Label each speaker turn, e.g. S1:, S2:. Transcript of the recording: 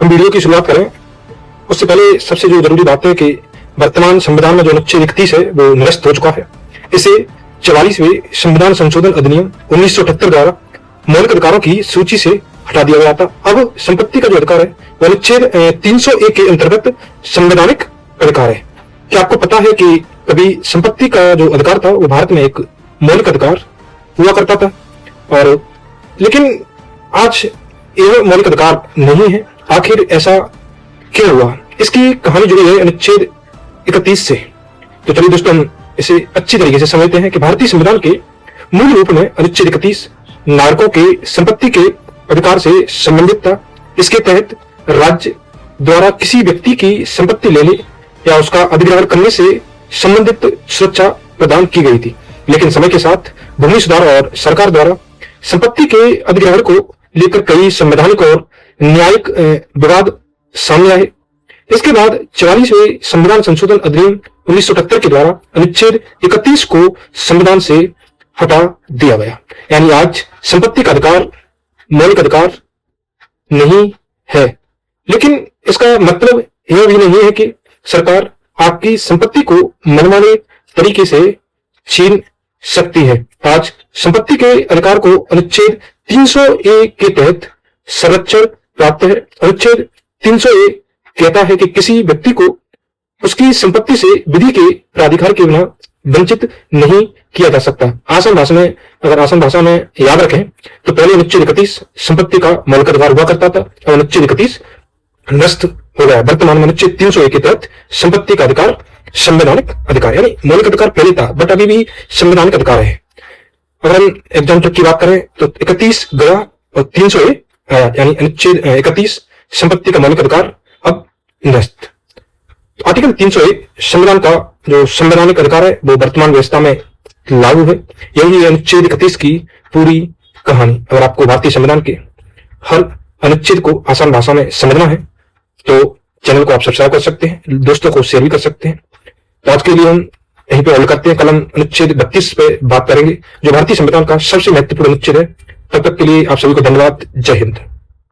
S1: हम वीडियो की शुरुआत करें उससे पहले सबसे जो जरूरी बात है कि वर्तमान संविधान में जो अनुच्छेद 31 है वो निरस्त हो चुका है। इसे 44वें संविधान संशोधन अधिनियम 1978 द्वारा मौलिक अधिकारों की सूची से हटा दिया गया था। अब संपत्ति का जो अधिकार है वो अनुच्छेद 301 के अंतर्गत संवैधानिक अधिकार है। क्या आपको पता है कि कभी संपत्ति का जो अधिकार था वो भारत में एक मौलिक अधिकार हुआ करता था, और लेकिन आज यह मौलिक अधिकार नहीं है। आखिर ऐसा क्यों हुआ? इसकी कहानी जुड़ी है अनुच्छेद 31 से। तो चलिए दोस्तों, हम इसे अच्छी तरीके से समझते हैं कि भारतीय संविधान के मूल रूप में अनुच्छेद 31 नागरिकों के संपत्ति के अधिकार से संबंधित था। इसके तहत राज्य द्वारा किसी व्यक्ति की संपत्ति लेने या उसका अधिग्रहण करने से संबंधित सुरक्षा प्रदान की गई थी। लेकिन समय के साथ भूमि सुधार और सरकार द्वारा संपत्ति के अधिग्रहण को लेकर कई संवैधानिक और न्यायिक विवाद सामने आए। इसके बाद 44वें संविधान संशोधन अधिनियम 1978 के द्वारा अनुच्छेद 31 को संविधान से हटा दिया गया। यानी आज संपत्ति का अधिकार मौलिक अधिकार नहीं है। लेकिन इसका मतलब यह भी नहीं है कि सरकार आपकी संपत्ति को मनमाने तरीके से छीन सकती है। आज संपत्ति के अधिकार को अनुच्छेद 300A के तहत संरक्षण प्राप्त है। अनुच्छेद 300A कहता है कि किसी व्यक्ति को उसकी संपत्ति से विधि के प्राधिकार के बिना वंचित नहीं किया जा सकता। आसान भाषा में याद रखें तो पहले अनुच्छेद 31 संपत्ति का मौलिक अधिकार हुआ करता था और अनुच्छेद 31 निरस्त हो गया। वर्तमान में अनुच्छेद 301 के तहत संपत्ति का अधिकार संवैधानिक अधिकार, यानी मौलिक अधिकार पहले था बट अभी भी संवैधानिक अधिकार है। अगर हम एग्जाम की बात करें तो 31 गया और 300A आया, यानी अनुच्छेद 31 संपत्ति का मौलिक अधिकार अब निरस्त। आर्टिकल 301 संविधान का जो संवैधानिक अधिकार है वो वर्तमान व्यवस्था में लागू है। यही है अनुच्छेद 31 की पूरी कहानी। अगर आपको भारतीय संविधान के हर अनुच्छेद को आसान भाषा में समझना है तो चैनल को आप सब्सक्राइब कर सकते हैं, दोस्तों को शेयर भी कर सकते हैं। तो आज के लिए हम यहीं पे होल्ड करते हैं। कल हम अनुच्छेद 32 पे बात करेंगे जो भारतीय संविधान का सबसे महत्वपूर्ण अनुच्छेद है। तब तक के लिए आप सभी को धन्यवाद। जय हिंद।